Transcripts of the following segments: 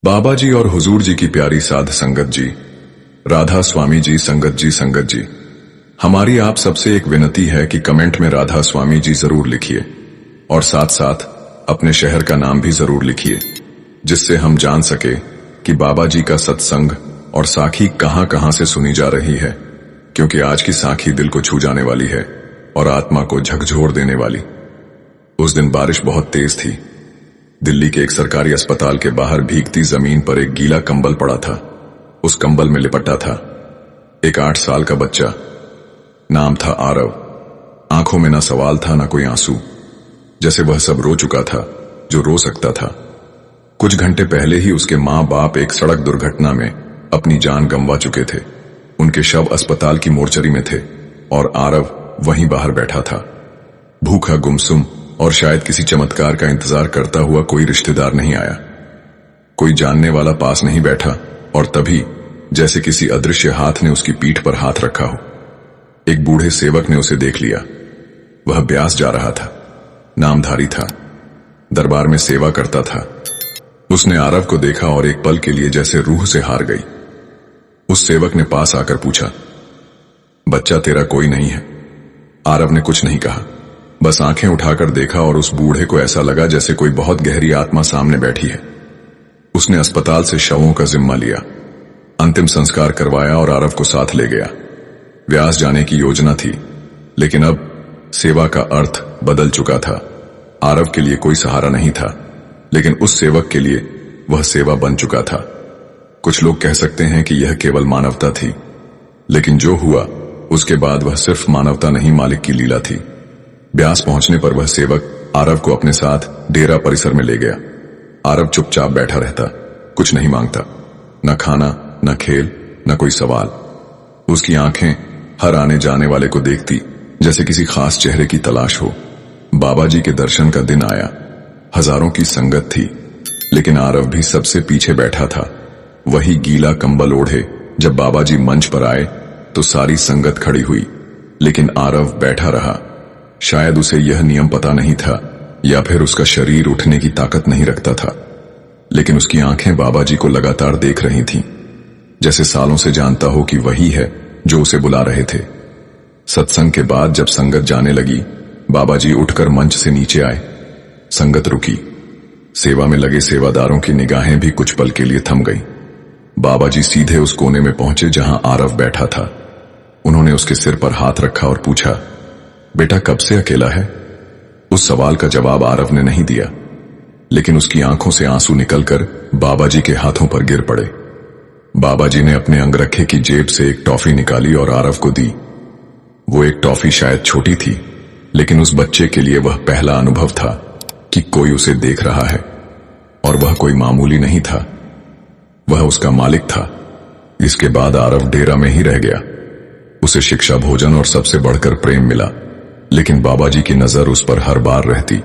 बाबा जी और हुजूर जी की प्यारी साध संगत जी, राधा स्वामी जी, संगत जी, हमारी आप सबसे एक विनती है कि कमेंट में राधा स्वामी जी जरूर लिखिए और साथ साथ अपने शहर का नाम भी जरूर लिखिए, जिससे हम जान सके कि बाबा जी का सत्संग और साखी कहां कहां से सुनी जा रही है, क्योंकि आज की साखी दिल को छू जाने वाली है और आत्मा को झकझोर देने वाली। उस दिन बारिश बहुत तेज थी। दिल्ली के एक सरकारी अस्पताल के बाहर भीगती जमीन पर एक गीला कंबल पड़ा था। उस कंबल में लिपटा था एक 8 साल का बच्चा। नाम था आरव। आंखों में ना सवाल था ना कोई आंसू, जैसे वह सब रो चुका था जो रो सकता था। कुछ घंटे पहले ही उसके माँ बाप एक सड़क दुर्घटना में अपनी जान गंवा चुके थे। उनके शव अस्पताल की मोर्चरी में थे और आरव वहीं बाहर बैठा था, भूखा, गुमसुम, और शायद किसी चमत्कार का इंतजार करता हुआ। कोई रिश्तेदार नहीं आया, कोई जानने वाला पास नहीं बैठा, और तभी जैसे किसी अदृश्य हाथ ने उसकी पीठ पर हाथ रखा हो। एक बूढ़े सेवक ने उसे देख लिया। वह ब्यास जा रहा था, नामधारी था, दरबार में सेवा करता था। उसने आरव को देखा और एक पल के लिए जैसे रूह से हार गई। उस सेवक ने पास आकर पूछा, बच्चा तेरा कोई नहीं है? आरव ने कुछ नहीं कहा, बस आंखें उठाकर देखा और उस बूढ़े को ऐसा लगा जैसे कोई बहुत गहरी आत्मा सामने बैठी है। उसने अस्पताल से शवों का जिम्मा लिया, अंतिम संस्कार करवाया और आरव को साथ ले गया। व्यास जाने की योजना थी, लेकिन अब सेवा का अर्थ बदल चुका था। आरव के लिए कोई सहारा नहीं था, लेकिन उस सेवक के लिए वह सेवा बन चुका था। कुछ लोग कह सकते हैं कि यह केवल मानवता थी, लेकिन जो हुआ उसके बाद वह सिर्फ मानवता नहीं, मालिक की लीला थी। ब्यास पहुंचने पर वह सेवक आरव को अपने साथ डेरा परिसर में ले गया। आरव चुपचाप बैठा रहता, कुछ नहीं मांगता, न खाना, न खेल, न कोई सवाल। उसकी आंखें हर आने जाने वाले को देखती, जैसे किसी खास चेहरे की तलाश हो। बाबा जी के दर्शन का दिन आया। हजारों की संगत थी, लेकिन आरव भी सबसे पीछे बैठा था, वही गीला कंबल ओढ़े। जब बाबा जी मंच पर आए तो सारी संगत खड़ी हुई, लेकिन आरव बैठा रहा। शायद उसे यह नियम पता नहीं था, या फिर उसका शरीर उठने की ताकत नहीं रखता था, लेकिन उसकी आंखें बाबा जी को लगातार देख रही थीं, जैसे सालों से जानता हो कि वही है जो उसे बुला रहे थे। सत्संग के बाद जब संगत जाने लगी, बाबा जी उठकर मंच से नीचे आए। संगत रुकी। सेवा में लगे सेवादारों की निगाहें भी कुछ पल के लिए थम गईं। बाबा जी सीधे उस कोने में पहुंचे जहां आरव बैठा था। उन्होंने उसके सिर पर हाथ रखा और पूछा, बेटा कब से अकेला है? उस सवाल का जवाब आरव ने नहीं दिया, लेकिन उसकी आंखों से आंसू निकलकर बाबा जी के हाथों पर गिर पड़े। बाबा जी ने अपने अंगरखे की जेब से एक टॉफी निकाली और आरव को दी। वो एक टॉफी शायद छोटी थी, लेकिन उस बच्चे के लिए वह पहला अनुभव था कि कोई उसे देख रहा है, और वह कोई मामूली नहीं था, वह उसका मालिक था। इसके बाद आरव डेरा में ही रह गया। उसे शिक्षा, भोजन और सबसे बढ़कर प्रेम मिला, लेकिन बाबा जी की नजर उस पर हर बार रहती।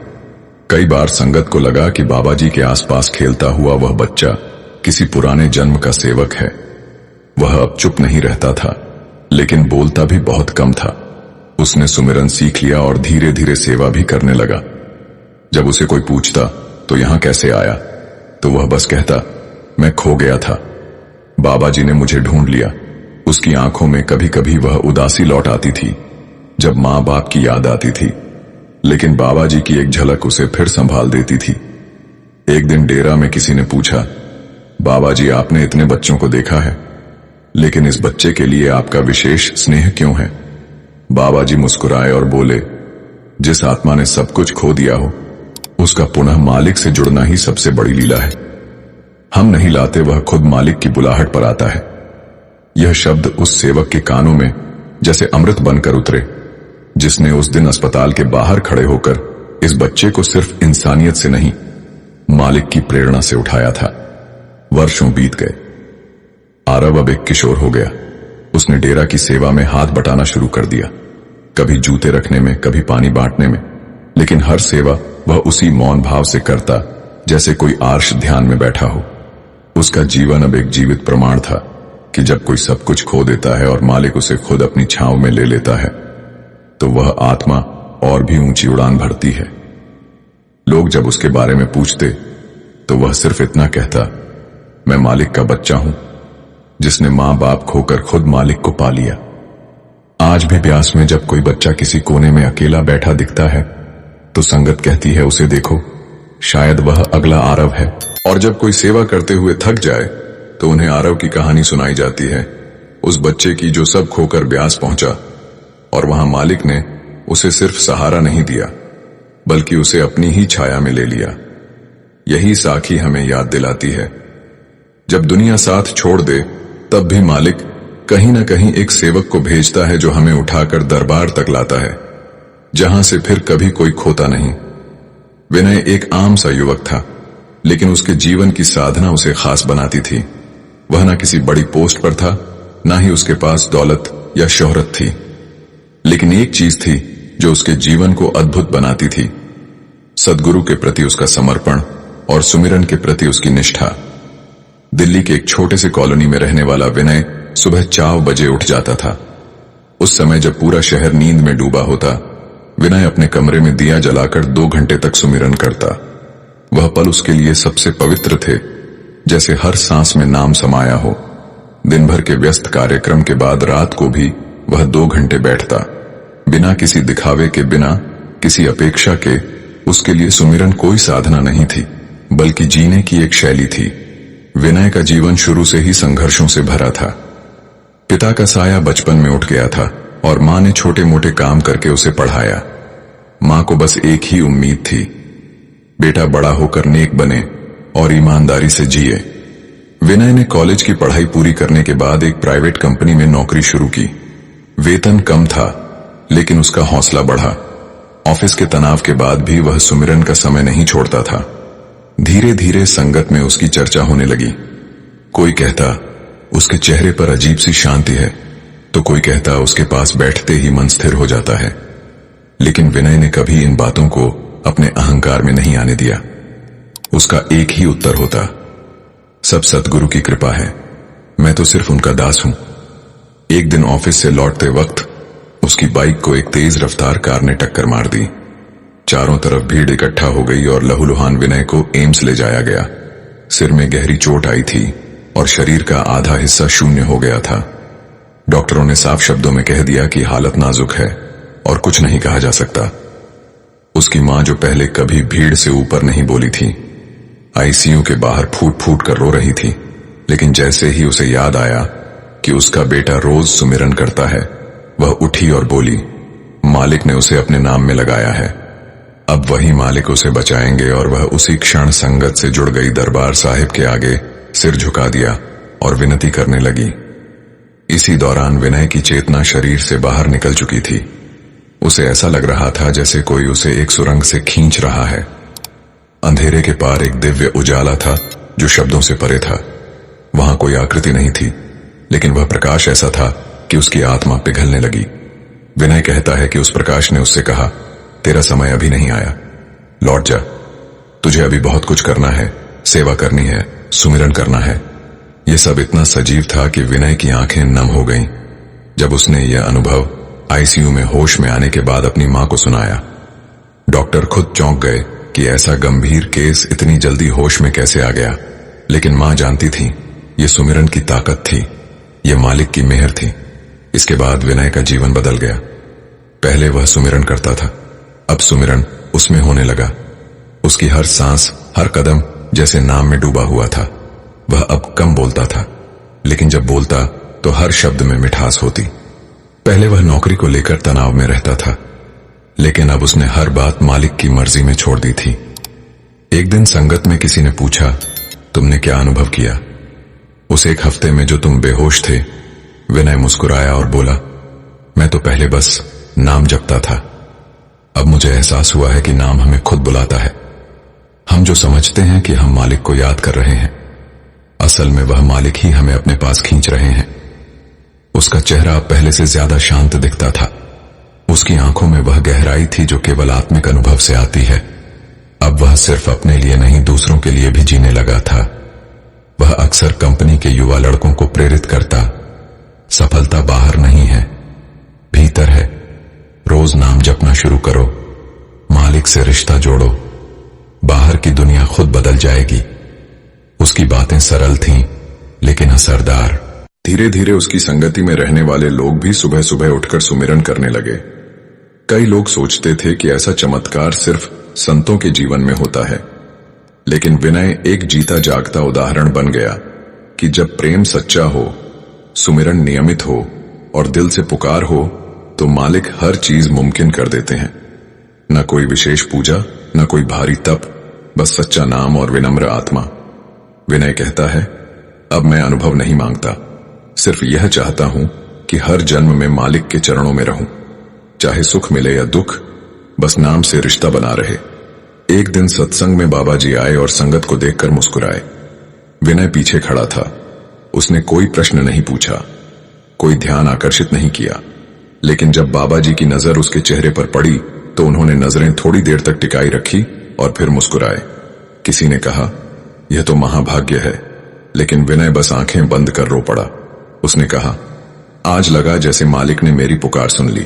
कई बार संगत को लगा कि बाबा जी के आसपास खेलता हुआ वह बच्चा किसी पुराने जन्म का सेवक है। वह अब चुप नहीं रहता था, लेकिन बोलता भी बहुत कम था। उसने सुमिरन सीख लिया और धीरे धीरे सेवा भी करने लगा। जब उसे कोई पूछता तो यहां कैसे आया, तो वह बस कहता, मैं खो गया था, बाबा जी ने मुझे ढूंढ लिया। उसकी आंखों में कभी कभी वह उदासी लौट आती थी, जब मां बाप की याद आती थी, लेकिन बाबा जी की एक झलक उसे फिर संभाल देती थी। एक दिन डेरा में किसी ने पूछा, बाबा जी आपने इतने बच्चों को देखा है, लेकिन इस बच्चे के लिए आपका विशेष स्नेह क्यों है? बाबा जी मुस्कुराए और बोले, जिस आत्मा ने सब कुछ खो दिया हो, उसका पुनः मालिक से जुड़ना ही सबसे बड़ी लीला है। हम नहीं लाते, वह खुद मालिक की बुलाहट पर आता है। यह शब्द उस सेवक के कानों में जैसे अमृत बनकर उतरे, जिसने उस दिन अस्पताल के बाहर खड़े होकर इस बच्चे को सिर्फ इंसानियत से नहीं, मालिक की प्रेरणा से उठाया था। वर्षों बीत गए। आरव अब एक किशोर हो गया। उसने डेरा की सेवा में हाथ बटाना शुरू कर दिया, कभी जूते रखने में, कभी पानी बांटने में, लेकिन हर सेवा वह उसी मौन भाव से करता जैसे कोई आर्ष ध्यान में बैठा हो। उसका जीवन अब एक जीवित प्रमाण था कि जब कोई सब कुछ खो देता है और मालिक उसे खुद अपनी छांव में ले लेता है, तो वह आत्मा और भी ऊंची उड़ान भरती है। लोग जब उसके बारे में पूछते तो वह सिर्फ इतना कहता, मैं मालिक का बच्चा हूं, जिसने मां बाप खोकर खुद मालिक को पा लिया। आज भी ब्यास में जब कोई बच्चा किसी कोने में अकेला बैठा दिखता है तो संगत कहती है, उसे देखो, शायद वह अगला आरव है। और जब कोई सेवा करते हुए थक जाए तो उन्हें आरव की कहानी सुनाई जाती है, उस बच्चे की जो सब खोकर ब्यास पहुंचा और वहां मालिक ने उसे सिर्फ सहारा नहीं दिया बल्कि उसे अपनी ही छाया में ले लिया। यही साखी हमें याद दिलाती है, जब दुनिया साथ छोड़ दे तब भी मालिक कहीं ना कहीं एक सेवक को भेजता है जो हमें उठाकर दरबार तक लाता है, जहां से फिर कभी कोई खोता नहीं। विनय एक आम सा युवक था, लेकिन उसके जीवन की साधना उसे खास बनाती थी। वह ना किसी बड़ी पोस्ट पर था, ना ही उसके पास दौलत या शोहरत थी, लेकिन एक चीज थी जो उसके जीवन को अद्भुत बनाती थी, सद्गुरु के प्रति उसका समर्पण और सुमिरन के प्रति उसकी निष्ठा। दिल्ली के एक छोटे से कॉलोनी में रहने वाला विनय सुबह 4 बजे उठ जाता था। उस समय जब पूरा शहर नींद में डूबा होता, विनय अपने कमरे में दिया जलाकर 2 घंटे तक सुमिरन करता। वह पल उसके लिए सबसे पवित्र थे, जैसे हर सांस में नाम समाया हो। दिन भर के व्यस्त कार्यक्रम के बाद रात को भी वह 2 घंटे बैठता, बिना किसी दिखावे के, बिना किसी अपेक्षा के। उसके लिए सुमिरन कोई साधना नहीं थी, बल्कि जीने की एक शैली थी। विनय का जीवन शुरू से ही संघर्षों से भरा था। पिता का साया बचपन में उठ गया था और मां ने छोटे मोटे काम करके उसे पढ़ाया। मां को बस एक ही उम्मीद थी, बेटा बड़ा होकर नेक बने और ईमानदारी से जिए। विनय ने कॉलेज की पढ़ाई पूरी करने के बाद एक प्राइवेट कंपनी में नौकरी शुरू की। वेतन कम था, लेकिन उसका हौसला बढ़ा। ऑफिस के तनाव के बाद भी वह सुमिरन का समय नहीं छोड़ता था। धीरे धीरे संगत में उसकी चर्चा होने लगी। कोई कहता उसके चेहरे पर अजीब सी शांति है, तो कोई कहता उसके पास बैठते ही मन स्थिर हो जाता है। लेकिन विनय ने कभी इन बातों को अपने अहंकार में नहीं आने दिया। उसका एक ही उत्तर होता, सब सद्गुरु की कृपा है, मैं तो सिर्फ उनका दास हूं। एक दिन ऑफिस से लौटते वक्त उसकी बाइक को एक तेज रफ्तार कार ने टक्कर मार दी। चारों तरफ भीड़ इकट्ठा हो गई और लहूलुहान विनय को एम्स ले जाया गया। सिर में गहरी चोट आई थी और शरीर का आधा हिस्सा शून्य हो गया था। डॉक्टरों ने साफ शब्दों में कह दिया कि हालत नाजुक है और कुछ नहीं कहा जा सकता। उसकी मां, जो पहले कभी भीड़ से ऊपर नहीं बोली थी, आईसीयू के बाहर फूट फूट कर रो रही थी। लेकिन जैसे ही उसे याद आया कि उसका बेटा रोज सुमिरन करता है, वह उठी और बोली, मालिक ने उसे अपने नाम में लगाया है, अब वही मालिक उसे बचाएंगे। और वह उसी क्षण संगत से जुड़ गई, दरबार साहिब के आगे सिर झुका दिया और विनती करने लगी। इसी दौरान विनय की चेतना शरीर से बाहर निकल चुकी थी। उसे ऐसा लग रहा था जैसे कोई उसे एक सुरंग से खींच रहा है। अंधेरे के पार एक दिव्य उजाला था जो शब्दों से परे था। वहां कोई आकृति नहीं थी, लेकिन वह प्रकाश ऐसा था कि उसकी आत्मा पिघलने लगी। विनय कहता है कि उस प्रकाश ने उससे कहा, तेरा समय अभी नहीं आया, लौट जा, तुझे अभी बहुत कुछ करना है, सेवा करनी है, सुमिरन करना है। यह सब इतना सजीव था कि विनय की आंखें नम हो गईं जब उसने यह अनुभव आईसीयू में होश में आने के बाद अपनी मां को सुनाया। डॉक्टर खुद चौंक गए कि ऐसा गंभीर केस इतनी जल्दी होश में कैसे आ गया। लेकिन मां जानती थी, यह सुमिरन की ताकत थी, यह मालिक की मेहर थी। इसके बाद विनय का जीवन बदल गया। पहले वह सुमिरन करता था, अब सुमिरन उसमें होने लगा। उसकी हर सांस, हर कदम जैसे नाम में डूबा हुआ था। वह अब कम बोलता था, लेकिन जब बोलता तो हर शब्द में मिठास होती। पहले वह नौकरी को लेकर तनाव में रहता था, लेकिन अब उसने हर बात मालिक की मर्जी में छोड़ दी थी। एक दिन संगत में किसी ने पूछा, तुमने क्या अनुभव किया उस एक हफ्ते में जो तुम बेहोश थे? विनय मुस्कुराया और बोला, मैं तो पहले बस नाम जपता था, अब मुझे एहसास हुआ है कि नाम हमें खुद बुलाता है। हम जो समझते हैं कि हम मालिक को याद कर रहे हैं, असल में वह मालिक ही हमें अपने पास खींच रहे हैं। उसका चेहरा अब पहले से ज्यादा शांत दिखता था। उसकी आंखों में वह गहराई थी जो केवल आत्मिक अनुभव से आती है। अब वह सिर्फ अपने लिए नहीं, दूसरों के लिए भी जीने लगा था। वह अक्सर कंपनी के युवा लड़कों को प्रेरित करता, सफलता बाहर नहीं है, भीतर है। रोज नाम जपना शुरू करो, मालिक से रिश्ता जोड़ो, बाहर की दुनिया खुद बदल जाएगी। उसकी बातें सरल थीं, लेकिन असरदार। धीरे धीरे उसकी संगति में रहने वाले लोग भी सुबह सुबह उठकर सुमिरन करने लगे। कई लोग सोचते थे कि ऐसा चमत्कार सिर्फ संतों के जीवन में होता है, लेकिन विनय एक जीता जागता उदाहरण बन गया कि जब प्रेम सच्चा हो, सुमिरन नियमित हो और दिल से पुकार हो, तो मालिक हर चीज मुमकिन कर देते हैं। न कोई विशेष पूजा, न कोई भारी तप, बस सच्चा नाम और विनम्र आत्मा। विनय कहता है, अब मैं अनुभव नहीं मांगता, सिर्फ यह चाहता हूं कि हर जन्म में मालिक के चरणों में रहूं, चाहे सुख मिले या दुख, बस नाम से रिश्ता बना रहे। एक दिन सत्संग में बाबा जी आए और संगत को देखकर मुस्कुराए। विनय पीछे खड़ा था। उसने कोई प्रश्न नहीं पूछा, कोई ध्यान आकर्षित नहीं किया, लेकिन जब बाबा जी की नजर उसके चेहरे पर पड़ी तो उन्होंने नजरें थोड़ी देर तक टिकाई रखी और फिर मुस्कुराए। किसी ने कहा, यह तो महाभाग्य है, लेकिन विनय बस आंखें बंद कर रो पड़ा। उसने कहा, आज लगा जैसे मालिक ने मेरी पुकार सुन ली।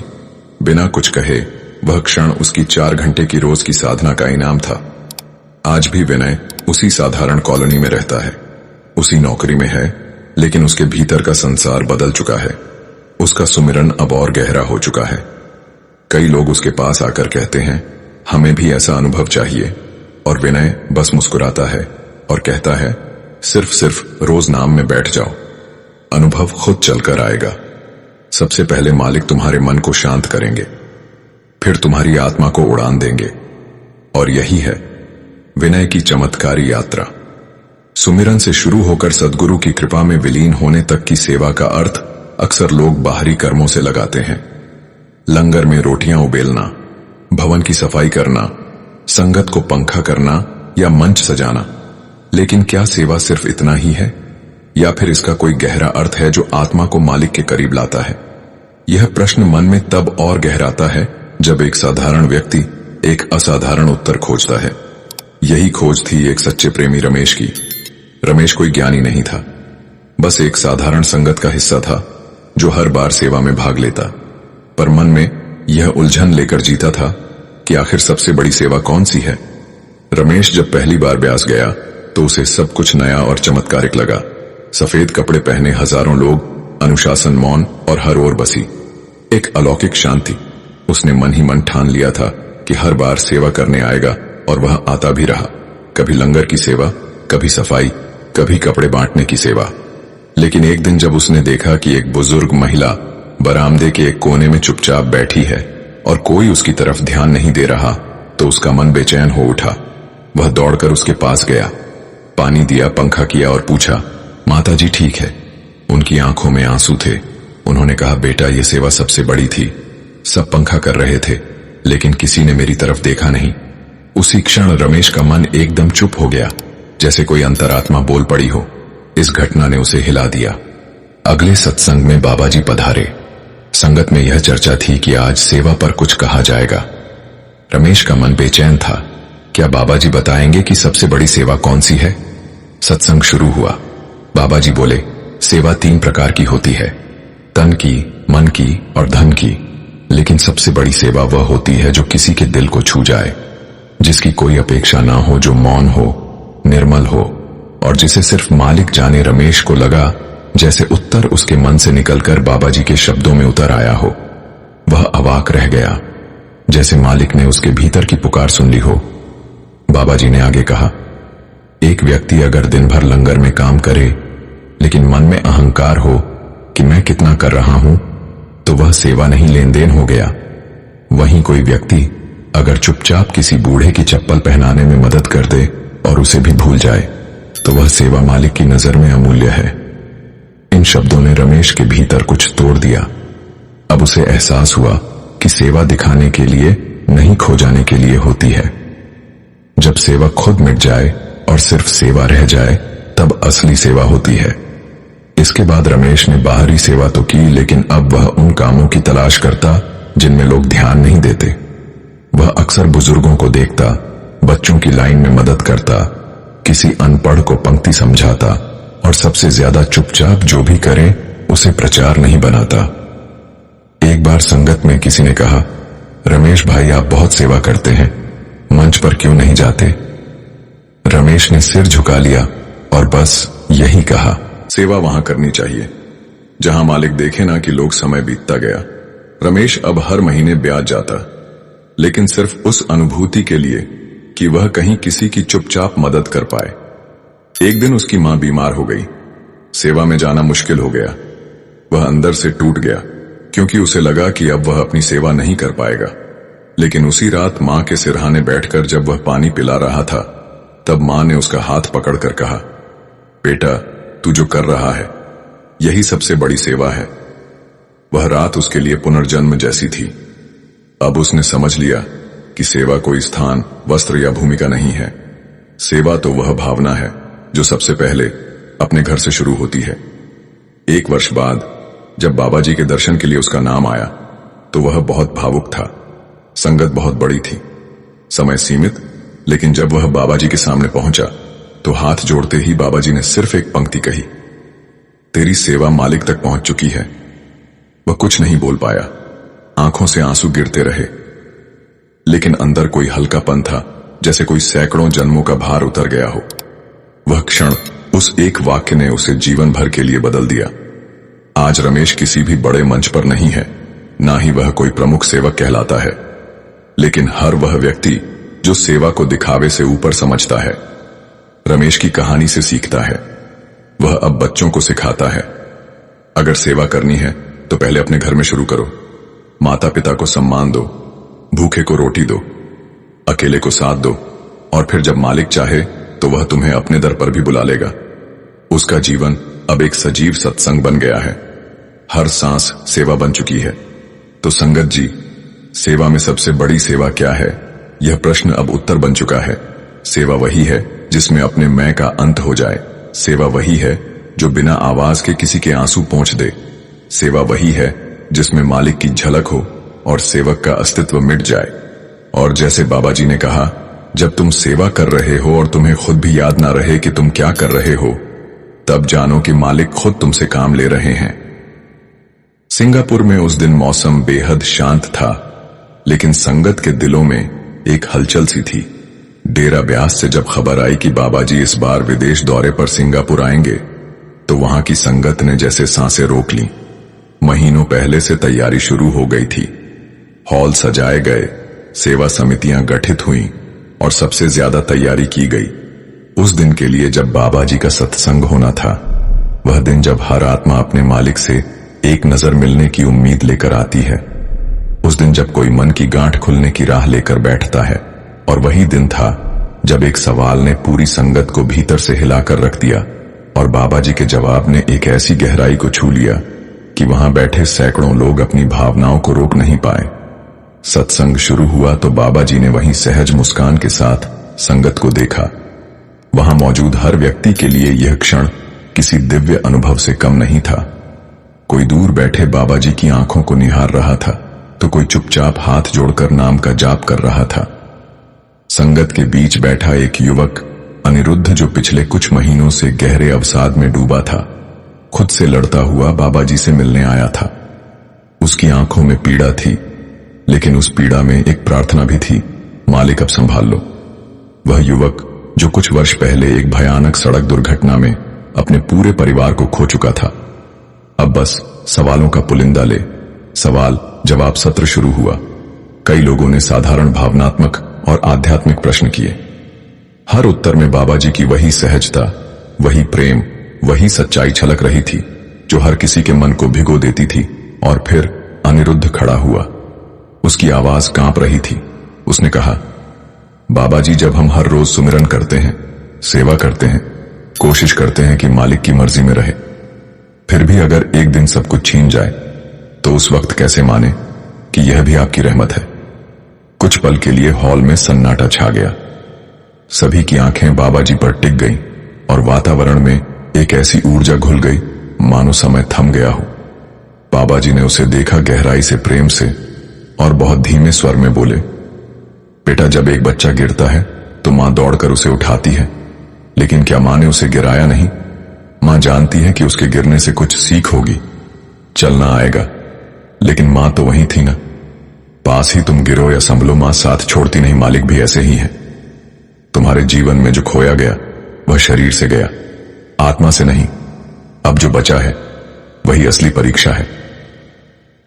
बिना कुछ कहे वह क्षण उसकी 4 घंटे की रोज की साधना का इनाम था। आज भी विनय उसी साधारण कॉलोनी में रहता है, उसी नौकरी में है, लेकिन उसके भीतर का संसार बदल चुका है। उसका सुमिरन अब और गहरा हो चुका है। कई लोग उसके पास आकर कहते हैं, हमें भी ऐसा अनुभव चाहिए, और विनय बस मुस्कुराता है और कहता है, सिर्फ रोज नाम में बैठ जाओ, अनुभव खुद चलकर आएगा। सबसे पहले मालिक तुम्हारे मन को शांत करेंगे, फिर तुम्हारी आत्मा को उड़ान देंगे। और यही है विनय की चमत्कारी यात्रा। सुमिरन से शुरू होकर सद्गुरु की कृपा में विलीन होने तक की सेवा का अर्थ अक्सर लोग बाहरी कर्मों से लगाते हैं। लंगर में रोटियां उबेलना, भवन की सफाई करना, संगत को पंखा करना या मंच सजाना। लेकिन क्या सेवा सिर्फ इतना ही है, या फिर इसका कोई गहरा अर्थ है जो आत्मा को मालिक के करीब लाता है? यह प्रश्न मन में तब और गहराता है जब एक साधारण व्यक्ति एक असाधारण उत्तर खोजता है। यही खोज थी एक सच्चे प्रेमी रमेश की। रमेश कोई ज्ञानी नहीं था, बस एक साधारण संगत का हिस्सा था जो हर बार सेवा में भाग लेता, पर मन में यह उलझन लेकर जीता था कि आखिर सबसे बड़ी सेवा कौन सी है। रमेश जब पहली बार ब्यास गया तो उसे सब कुछ नया और चमत्कारिक लगा। सफेद कपड़े पहने हजारों लोग, अनुशासन मौन और हर ओर बसी एक अलौकिक शांति। उसने मन ही मन ठान लिया था कि हर बार सेवा करने आएगा, और वह आता भी रहा। कभी लंगर की सेवा, कभी सफाई, कभी कपड़े बांटने की सेवा। लेकिन एक दिन जब उसने देखा कि एक बुजुर्ग महिला बरामदे के एक कोने में चुपचाप बैठी है और कोई उसकी तरफ ध्यान नहीं दे रहा, तो उसका मन बेचैन हो उठा। वह दौड़कर उसके पास गया, पानी दिया, पंखा किया और पूछा, माता जी ठीक है? उनकी आंखों में आंसू थे। उन्होंने कहा, बेटा ये सेवा सबसे बड़ी थी। सब पंखा कर रहे थे, लेकिन किसी ने मेरी तरफ देखा नहीं। उसी क्षण रमेश का मन एकदम चुप हो गया, जैसे कोई अंतरात्मा बोल पड़ी हो। इस घटना ने उसे हिला दिया। अगले सत्संग में बाबा जी पधारे। संगत में यह चर्चा थी कि आज सेवा पर कुछ कहा जाएगा। रमेश का मन बेचैन था, क्या बाबा जी बताएंगे कि सबसे बड़ी सेवा कौन सी है? सत्संग शुरू हुआ। बाबा जी बोले, सेवा 3 प्रकार की होती है, तन की, मन की और धन की। लेकिन सबसे बड़ी सेवा वह होती है जो किसी के दिल को छू जाए, जिसकी कोई अपेक्षा ना हो, जो मौन हो, निर्मल हो, और जिसे सिर्फ मालिक जाने। रमेश को लगा जैसे उत्तर उसके मन से निकलकर बाबा जी के शब्दों में उतर आया हो। वह अवाक रह गया, जैसे मालिक ने उसके भीतर की पुकार सुन ली हो। बाबा जी ने आगे कहा, एक व्यक्ति अगर दिन भर लंगर में काम करे लेकिन मन में अहंकार हो कि मैं कितना कर रहा हूं, तो वह सेवा नहीं, लेन देन हो गया। वहीं कोई व्यक्ति अगर चुपचाप किसी बूढ़े की चप्पल पहनाने में मदद कर दे और उसे भी भूल जाए, तो वह सेवा मालिक की नजर में अमूल्य है। इन शब्दों ने रमेश के भीतर कुछ तोड़ दिया। अब उसे एहसास हुआ कि सेवा दिखाने के लिए नहीं, खो जाने के लिए होती है। जब सेवा खुद मिट जाए और सिर्फ सेवा रह जाए, तब असली सेवा होती है। इसके बाद रमेश ने बाहरी सेवा तो की, लेकिन अब वह उन कामों की तलाश करता जिनमें लोग ध्यान नहीं देते। वह अक्सर बुजुर्गों को देखता, बच्चों की लाइन में मदद करता, किसी अनपढ़ को पंक्ति समझाता, और सबसे ज्यादा चुपचाप जो भी करे उसे प्रचार नहीं बनाता। एक बार संगत में किसी ने कहा, रमेश भाई आप बहुत सेवा करते हैं, मंच पर क्यों नहीं जाते? रमेश ने सिर झुका लिया और बस यही कहा। सेवा वहां करनी चाहिए जहां मालिक देखे ना कि लोग समय बीतता गया। रमेश अब हर महीने ब्याज जाता, लेकिन सिर्फ उस अनुभूति के लिए कि वह कहीं किसी की चुपचाप मदद कर पाए। एक दिन उसकी मां बीमार हो गई। सेवा में जाना मुश्किल हो गया। वह अंदर से टूट गया, क्योंकि उसे लगा कि अब वह अपनी सेवा नहीं कर पाएगा। लेकिन उसी रात मां के सिरहाने बैठकर जब वह पानी पिला रहा था, तब मां ने उसका हाथ पकड़कर कहा, बेटा, तू जो कर रहा है यही सबसे बड़ी सेवा है। वह रात उसके लिए पुनर्जन्म जैसी थी। अब उसने समझ लिया कि सेवा कोई स्थान, वस्त्र या भूमिका नहीं है। सेवा तो वह भावना है जो सबसे पहले अपने घर से शुरू होती है। 1 वर्ष बाद जब बाबा जी के दर्शन के लिए उसका नाम आया, तो वह बहुत भावुक था। संगत बहुत बड़ी थी, समय सीमित, लेकिन जब वह बाबा जी के सामने पहुंचा तो हाथ जोड़ते ही बाबा जी ने सिर्फ एक पंक्ति कही, तेरी सेवा मालिक तक पहुंच चुकी है। वह कुछ नहीं बोल पाया, आंखों से आंसू गिरते रहे, लेकिन अंदर कोई हल्कापन था, जैसे कोई सैकड़ों जन्मों का भार उतर गया हो। वह क्षण, उस एक वाक्य ने उसे जीवन भर के लिए बदल दिया। आज रमेश किसी भी बड़े मंच पर नहीं है, ना ही वह कोई प्रमुख सेवक कहलाता है, लेकिन हर वह व्यक्ति जो सेवा को दिखावे से ऊपर समझता है, रमेश की कहानी से सीखता है। वह अब बच्चों को सिखाता है, अगर सेवा करनी है तो पहले अपने घर में शुरू करो। माता पिता को सम्मान दो, भूखे को रोटी दो, अकेले को साथ दो, और फिर जब मालिक चाहे तो वह तुम्हें अपने दर पर भी बुला लेगा। उसका जीवन अब एक सजीव सत्संग बन गया है। हर सांस सेवा बन चुकी है। तो संगत जी, सेवा में सबसे बड़ी सेवा क्या है? यह प्रश्न अब उत्तर बन चुका है। सेवा वही है जिसमें अपने मैं का अंत हो जाए। सेवा वही है जो बिना आवाज के किसी के आंसू पोंछ दे। सेवा वही है जिसमें मालिक की झलक हो और सेवक का अस्तित्व मिट जाए। और जैसे बाबा जी ने कहा, जब तुम सेवा कर रहे हो और तुम्हें खुद भी याद ना रहे कि तुम क्या कर रहे हो, तब जानो कि मालिक खुद तुमसे काम ले रहे हैं। सिंगापुर में उस दिन मौसम बेहद शांत था, लेकिन संगत के दिलों में एक हलचल सी थी। डेरा ब्यास से जब खबर आई कि बाबा जी इस बार विदेश दौरे पर सिंगापुर आएंगे, तो वहां की संगत ने जैसे सांसें रोक लीं। महीनों पहले से तैयारी शुरू हो गई थी। हॉल सजाए गए, सेवा समितियां गठित हुईं और सबसे ज्यादा तैयारी की गई उस दिन के लिए जब बाबा जी का सत्संग होना था। वह दिन जब हर आत्मा अपने मालिक से एक नजर मिलने की उम्मीद लेकर आती है। उस दिन जब कोई मन की गांठ खुलने की राह लेकर बैठता है। और वही दिन था जब एक सवाल ने पूरी संगत को भीतर से हिलाकर रख दिया और बाबा जी के जवाब ने एक ऐसी गहराई को छू लिया कि वहां बैठे सैकड़ों लोग अपनी भावनाओं को रोक नहीं पाए। सत्संग शुरू हुआ तो बाबा जी ने वहीं सहज मुस्कान के साथ संगत को देखा। वहां मौजूद हर व्यक्ति के लिए यह क्षण किसी दिव्य अनुभव से कम नहीं था। कोई दूर बैठे बाबा जी की आंखों को निहार रहा था, तो कोई चुपचाप हाथ जोड़कर नाम का जाप कर रहा था। संगत के बीच बैठा एक युवक अनिरुद्ध, जो पिछले कुछ महीनों से गहरे अवसाद में डूबा था, खुद से लड़ता हुआ बाबा जी से मिलने आया था। उसकी आंखों में पीड़ा थी, लेकिन उस पीड़ा में एक प्रार्थना भी थी, मालिक अब संभाल लो। वह युवक जो कुछ वर्ष पहले एक भयानक सड़क दुर्घटना में अपने पूरे परिवार को खो चुका था, अब बस सवालों का पुलिंदा ले सवाल जवाब सत्र शुरू हुआ। कई लोगों ने साधारण भावनात्मक और आध्यात्मिक प्रश्न किए। हर उत्तर में बाबा जी की वही सहजता, वही प्रेम, वही सच्चाई छलक रही थी जो हर किसी के मन को भिगो देती थी। और फिर अनिरुद्ध खड़ा हुआ। उसकी आवाज कांप रही थी। उसने कहा, बाबा जी, जब हम हर रोज सुमिरन करते हैं, सेवा करते हैं, कोशिश करते हैं कि मालिक की मर्जी में रहे, फिर भी अगर एक दिन सब कुछ छीन जाए तो उस वक्त कैसे माने कि यह भी आपकी रहमत है। कुछ पल के लिए हॉल में सन्नाटा छा गया। सभी की आंखें बाबा जी पर टिक गईं और वातावरण में एक ऐसी ऊर्जा घुल गई मानो समय थम गया हो। बाबा जी ने उसे देखा, गहराई से, प्रेम से, और बहुत धीमे स्वर में बोले, बेटा, जब एक बच्चा गिरता है तो मां दौड़कर उसे उठाती है, लेकिन क्या मां ने उसे गिराया नहीं? मां जानती है कि उसके गिरने से कुछ सीख होगी, चलना आएगा, लेकिन मां तो वहीं थी ना। पास ही तुम गिरो या संभलो, मां साथ छोड़ती नहीं। मालिक भी ऐसे ही है। तुम्हारे जीवन में जो खोया गया वह शरीर से गया, आत्मा से नहीं। अब जो बचा है वही असली परीक्षा है।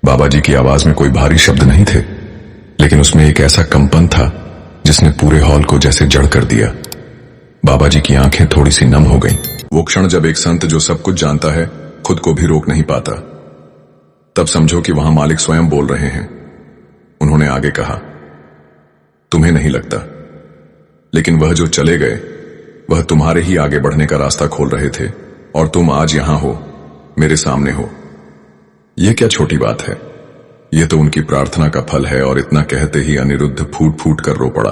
बाबा जी की आवाज में कोई भारी शब्द नहीं थे, लेकिन उसमें एक ऐसा कंपन था जिसने पूरे हॉल को जैसे जड़ कर दिया। बाबा जी की आंखें थोड़ी सी नम हो गईं। वो क्षण जब एक संत जो सब कुछ जानता है खुद को भी रोक नहीं पाता, तब समझो कि वहां मालिक स्वयं बोल रहे हैं। उन्होंने आगे कहा, तुम्हें नहीं लगता, लेकिन वह जो चले गए वह तुम्हारे ही आगे बढ़ने का रास्ता खोल रहे थे, और तुम आज यहां हो, मेरे सामने हो। यह क्या छोटी बात है, यह तो उनकी प्रार्थना का फल है। और इतना कहते ही अनिरुद्ध फूट फूट कर रो पड़ा।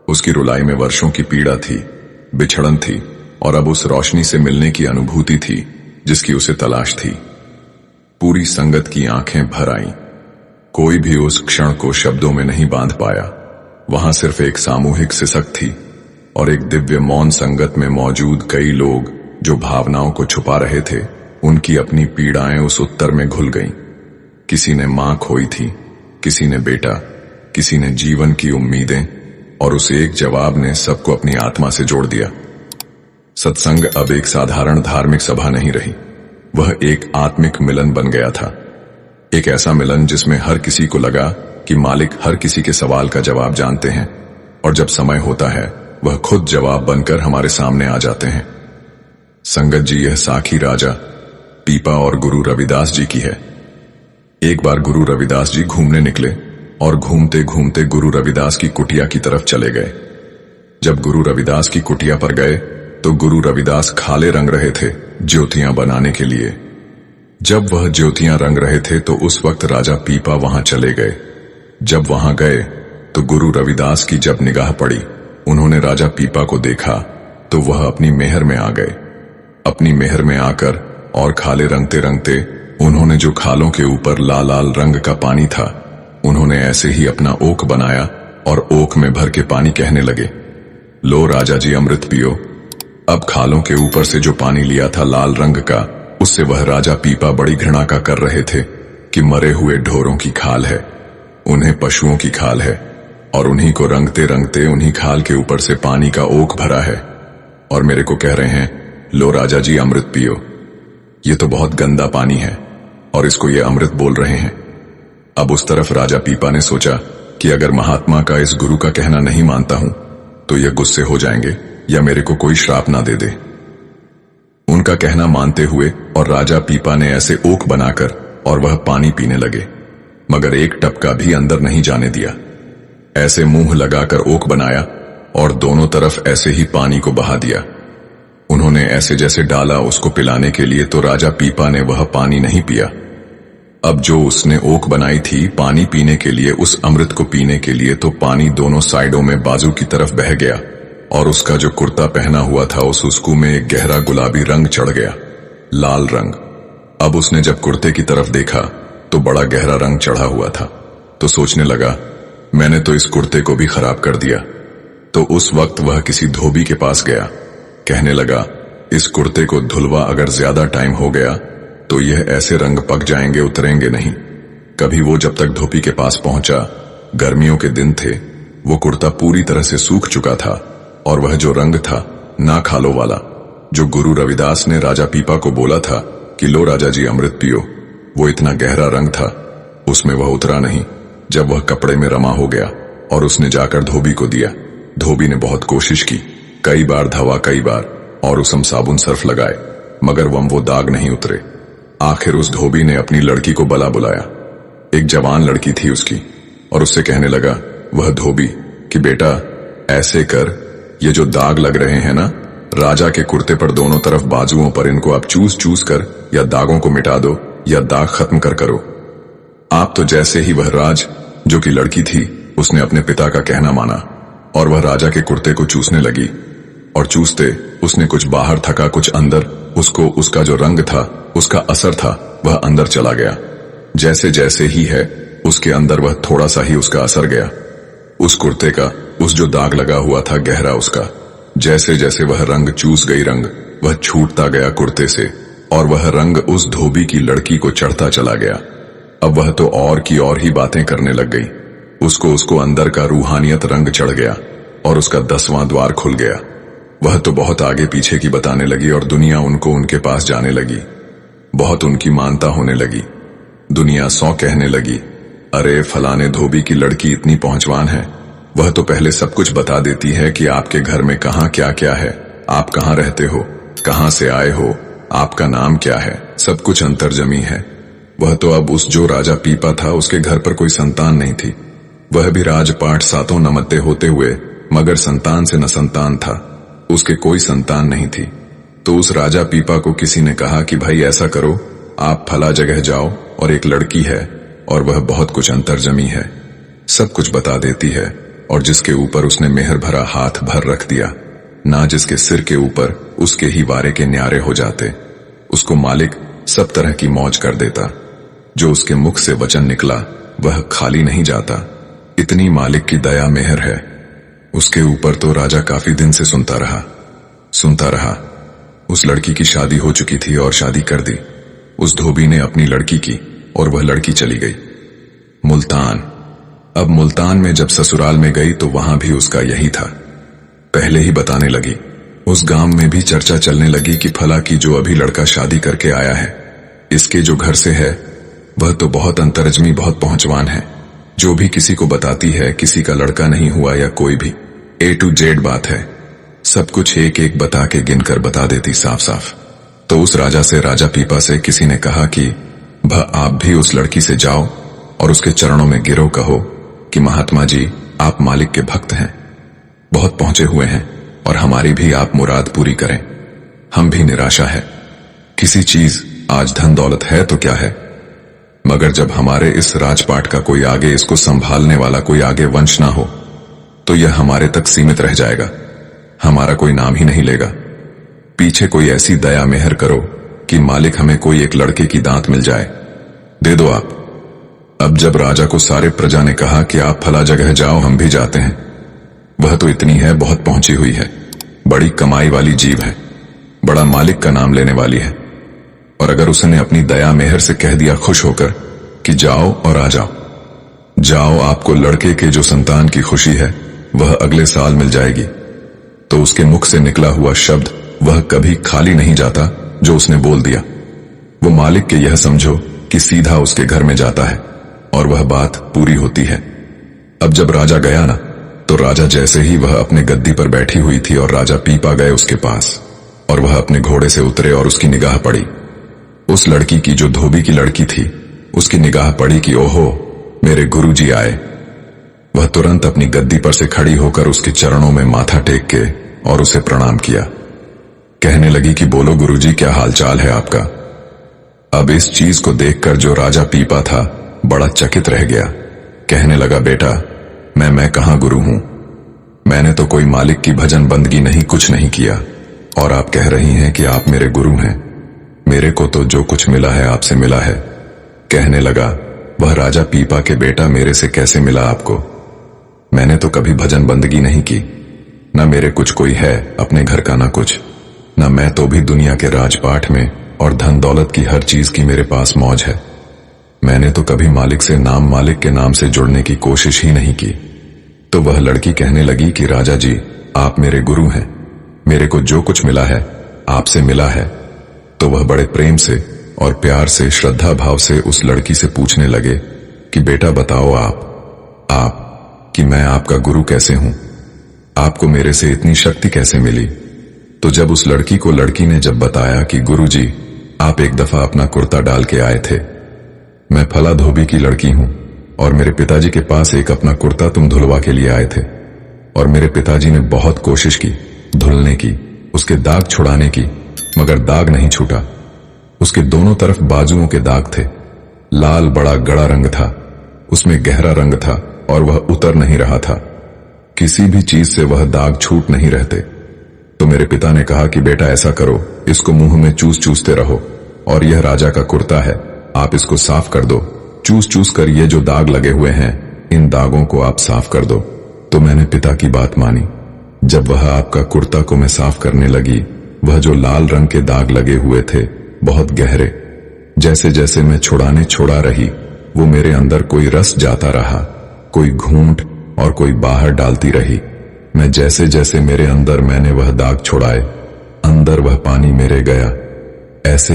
उसकी रुलाई में वर्षों की पीड़ा थी, बिछड़न थी, और अब उस रोशनी से मिलने की अनुभूति थी जिसकी उसे तलाश थी। पूरी संगत की आंखें भर आईं। कोई भी उस क्षण को शब्दों में नहीं बांध पाया। वहां सिर्फ एक सामूहिक सिसक थी और एक दिव्य मौन। संगत में मौजूद कई लोग जो भावनाओं को छुपा रहे थे, उनकी अपनी पीड़ाएं उस उत्तर में घुल गईं। किसी ने मां खोई थी, किसी ने बेटा, किसी ने जीवन की उम्मीदें, और उस एक जवाब ने सबको अपनी आत्मा से जोड़ दिया। सत्संग अब एक साधारण धार्मिक सभा नहीं रही, वह एक आत्मिक मिलन बन गया था। एक ऐसा मिलन जिसमें हर किसी को लगा कि मालिक हर किसी के सवाल का जवाब जानते हैं, और जब समय होता है वह खुद जवाब बनकर हमारे सामने आ जाते हैं। संगत जी, यह साखी राजा पीपा और गुरु रविदास जी की है। एक बार गुरु रविदास जी घूमने निकले और घूमते घूमते गुरु रविदास की कुटिया की तरफ चले गए। जब गुरु रविदास की कुटिया पर गए तो गुरु रविदास खाले रंग रहे थे ज्योतियां बनाने के लिए। जब वह ज्योतियां रंग रहे थे तो उस वक्त राजा पीपा वहां चले गए। जब वहां गए तो गुरु रविदास की जब निगाह पड़ी, उन्होंने राजा पीपा को देखा तो वह अपनी मेहर में आ गए। अपनी मेहर में आकर और खाले रंगते रंगते उन्होंने जो खालों के ऊपर लाल लाल रंग का पानी था, उन्होंने ऐसे ही अपना ओक बनाया और ओक में भर के पानी कहने लगे, लो राजा जी अमृत पियो। अब खालों के ऊपर से जो पानी लिया था लाल रंग का, उससे वह राजा पीपा बड़ी घृणा का कर रहे थे कि मरे हुए ढोरों की खाल है, उन्हें पशुओं की खाल है, और उन्हीं को रंगते रंगते उन्हीं खाल के ऊपर से पानी का ओक भरा है, और मेरे को कह रहे हैं, लो राजा जी अमृत पियो। ये तो बहुत गंदा पानी है और इसको ये अमृत बोल रहे हैं। अब उस तरफ राजा पीपा ने सोचा कि अगर महात्मा का इस गुरु का कहना नहीं मानता हूं तो यह गुस्से हो जाएंगे या मेरे को कोई श्राप ना दे दे। उनका कहना मानते हुए और राजा पीपा ने ऐसे ओक बनाकर और वह पानी पीने लगे, मगर एक टपका भी अंदर नहीं जाने दिया। ऐसे मुंह लगाकर ओक बनाया और दोनों तरफ ऐसे ही पानी को बहा दिया। उन्होंने ऐसे जैसे डाला उसको पिलाने के लिए, तो राजा पीपा ने वह पानी नहीं पिया। अब जो उसने ओक बनाई थी पानी पीने के लिए, उस अमृत को पीने के लिए, तो पानी दोनों साइडों में बाजू की तरफ बह गया और उसका जो कुर्ता पहना हुआ था उस उसको में एक गहरा गुलाबी रंग चढ़ गया, लाल रंग। अब उसने जब कुर्ते की तरफ देखा तो बड़ा गहरा रंग चढ़ा हुआ था, तो सोचने लगा मैंने तो इस कुर्ते को भी खराब कर दिया। तो उस वक्त वह किसी धोबी के पास गया, कहने लगा इस कुर्ते को धुलवा अगर ज्यादा टाइम हो गया तो यह ऐसे रंग पक जाएंगे, उतरेंगे नहीं। कभी वो जब तक धोबी के पास पहुंचा, गर्मियों के दिन थे, वो कुर्ता पूरी तरह से सूख चुका था और वह जो रंग था ना खालो वाला, जो गुरु रविदास ने राजा पीपा को बोला था कि लो राजा जी अमृत पियो, वो इतना गहरा रंग था, उसमें वह उतरा नहीं। जब वह कपड़े में रमा हो गया और उसने जाकर धोबी को दिया, धोबी ने बहुत कोशिश की, कई बार धवा, कई बार और उसम साबुन सर्फ लगाए, मगर वो दाग नहीं उतरे। आखिर उस धोबी ने अपनी लड़की को बला बुलाया, एक जवान लड़की थी उसकी, और उससे कहने लगा वह धोबी कि बेटा ऐसे कर, ये जो दाग लग रहे हैं ना राजा के कुर्ते पर दोनों तरफ बाजुओं पर, इनको आप चूस चूस कर या दागों को मिटा दो या दाग खत्म कर करो। आप तो जैसे ही वह राज जो कि लड़की थी, उसने अपने पिता का कहना माना और वह राजा के कुर्ते को चूसने लगी, और चूसते उसने कुछ बाहर थका कुछ अंदर, उसको उसका जो रंग था उसका असर था वह अंदर चला गया। जैसे जैसे ही है उसके अंदर वह थोड़ा सा ही उसका असर गया, उस कुर्ते का उस जो दाग लगा हुआ था गहरा उसका, जैसे जैसे वह रंग चूस गई रंग, वह छूटता गया कुर्ते से और वह रंग उस धोबी की लड़की को चढ़ता चला गया। अब वह तो और की और ही बातें करने लग गई, उसको अंदर का रूहानियत रंग चढ़ गया और उसका 10वां द्वार खुल गया। वह तो बहुत आगे पीछे की बताने लगी और दुनिया उनको उनके पास जाने लगी। बहुत उनकी मानता होने लगी। दुनिया 100 कहने लगी, अरे फलाने धोबी की लड़की इतनी पहुंचवान है, वह तो पहले सब कुछ बता देती है कि आपके घर में कहाँ क्या क्या है, आप कहाँ रहते हो, कहाँ से आए हो, आपका नाम क्या है, सब कुछ अंतर्जमी है। वह तो अब उस जो राजा पीपा था उसके घर पर कोई संतान नहीं थी। वह भी राजपाट सातों नमत्ते होते हुए मगर संतान से न संतान था, उसके कोई संतान नहीं थी। तो उस राजा पीपा को किसी ने कहा कि भाई ऐसा करो, आप फला जगह जाओ और एक लड़की है और वह बहुत कुछ अंतर्जमी है, सब कुछ बता देती है, और जिसके ऊपर उसने मेहर भरा हाथ भर रख दिया, ना जिसके सिर के ऊपर उसके ही वारे के न्यारे हो जाते, उसको मालिक सब तरह की मौज कर देता। जो उसके मुख से वचन निकला वह खाली नहीं जाता, इतनी मालिक की दया मेहर है उसके ऊपर। तो राजा काफी दिन से सुनता रहा। उस लड़की की शादी हो चुकी थी और शादी कर दी। उस धोबी ने अपनी लड़की की और वह लड़की चली गई मुल्तान। अब मुल्तान में जब ससुराल में गई तो वहां भी उसका यही था। पहले ही बताने लगी, उस गांव में भी चर्चा चलने लगी कि फला की जो अभी लड़का शादी करके आया है, इसके जो घर से है वह तो बहुत अंतरजमी, बहुत पहुंचवान है। जो भी किसी को बताती है किसी का लड़का नहीं हुआ या कोई भी A to Z बात है, सब कुछ एक एक बता के गिनकर बता देती साफ साफ। तो उस राजा पीपा से किसी ने कहा कि आप भी उस लड़की से जाओ और उसके चरणों में गिरो, कहो कि महात्मा जी आप मालिक के भक्त हैं, बहुत पहुंचे हुए हैं और हमारी भी आप मुराद पूरी करें। हम भी निराशा है, किसी चीज आज धन दौलत है तो क्या है, मगर जब हमारे इस राजपाट का कोई आगे इसको संभालने वाला कोई आगे वंश ना हो तो यह हमारे तक सीमित रह जाएगा, हमारा कोई नाम ही नहीं लेगा। पीछे कोई ऐसी दया मेहर करो कि मालिक हमें कोई एक लड़के की दांत मिल जाए, दे दो आप। अब जब राजा को सारे प्रजा ने कहा कि आप फला जगह जाओ, हम भी जाते हैं, वह तो इतनी है, बहुत पहुंची हुई है, बड़ी कमाई वाली जीव है, बड़ा मालिक का नाम लेने वाली है, और अगर उसने अपनी दया मेहर से कह दिया खुश होकर कि जाओ और आ जाओ, आपको लड़के के जो संतान की खुशी है वह अगले साल मिल जाएगी, तो उसके मुख से निकला हुआ शब्द वह कभी खाली नहीं जाता जो उसने बोल दिया। वो मालिक के यह समझो कि सीधा उसके घर में जाता है और वह बात पूरी होती है। अब जब राजा गया ना, तो राजा जैसे ही वह अपने गद्दी पर बैठी हुई थी और राजा पीपा गए उसके पास, और वह अपने घोड़े से उतरे और उसकी निगाह पड़ी उस लड़की की जो धोबी की लड़की थी। उसकी निगाह पड़ी कि ओहो मेरे गुरुजी आए। वह तुरंत अपनी गद्दी पर से खड़ी होकर उसके चरणों में माथा टेक के और उसे प्रणाम किया। कहने लगी कि बोलो गुरुजी, क्या हालचाल है आपका। अब इस चीज को देखकर जो राजा पीपा था बड़ा चकित रह गया। कहने लगा, बेटा मैं कहां गुरु हूं, मैंने तो कोई मालिक की भजन बंदगी नहीं, कुछ नहीं किया, और आप कह रही हैं कि आप मेरे गुरु हैं। मेरे को तो जो कुछ मिला है आपसे मिला है। कहने लगा, वह राजा पीपा के बेटा, मेरे से कैसे मिला आपको, मैंने तो कभी भजन बंदगी नहीं की, न मेरे कुछ कोई है अपने घर का, न कुछ, न मैं तो भी दुनिया के राजपाट में और धन दौलत की हर चीज की मेरे पास मौज है। मैंने तो कभी मालिक से मालिक के नाम से जुड़ने की कोशिश ही नहीं की। तो वह लड़की कहने लगी कि राजा जी आप मेरे गुरु हैं, मेरे को जो कुछ मिला है आपसे मिला है। तो वह बड़े प्रेम से और प्यार से, श्रद्धा भाव से उस लड़की से पूछने लगे कि बेटा बताओ आप कि मैं आपका गुरु कैसे हूं, आपको मेरे से इतनी शक्ति कैसे मिली। तो जब उस लड़की को लड़की ने जब बताया कि गुरुजी आप एक दफा अपना कुर्ता डाल के आए थे, मैं फला धोबी की लड़की हूं और मेरे पिताजी के पास एक अपना कुर्ता तुम धुलवा के लिए आए थे, और मेरे पिताजी ने बहुत कोशिश की धुलने की, उसके दाग छुड़ाने की, मगर दाग नहीं छूटा। उसके दोनों तरफ बाजुओं के दाग थे, लाल बड़ा गड़ा रंग था, उसमें गहरा रंग था और वह उतर नहीं रहा था, किसी भी चीज से वह दाग छूट नहीं रहते। तो मेरे पिता ने कहा कि बेटा ऐसा करो, इसको मुंह में चूसते रहो, और यह राजा का कुर्ता है, आप इसको साफ कर दो, चूस कर ये जो दाग लगे हुए हैं इन दागों को आप साफ कर दो। तो मैंने पिता की बात मानी। जब वह आपका कुर्ता को मैं साफ करने लगी, वह जो लाल रंग के दाग लगे हुए थे बहुत गहरे, जैसे जैसे मैं छोड़ा रही, वो मेरे अंदर कोई रस जाता रहा, कोई घूंट और कोई बाहर डालती रही। मैं जैसे जैसे मेरे अंदर मैंने वह दाग छोड़ाए, अंदर वह पानी मेरे गया। ऐसे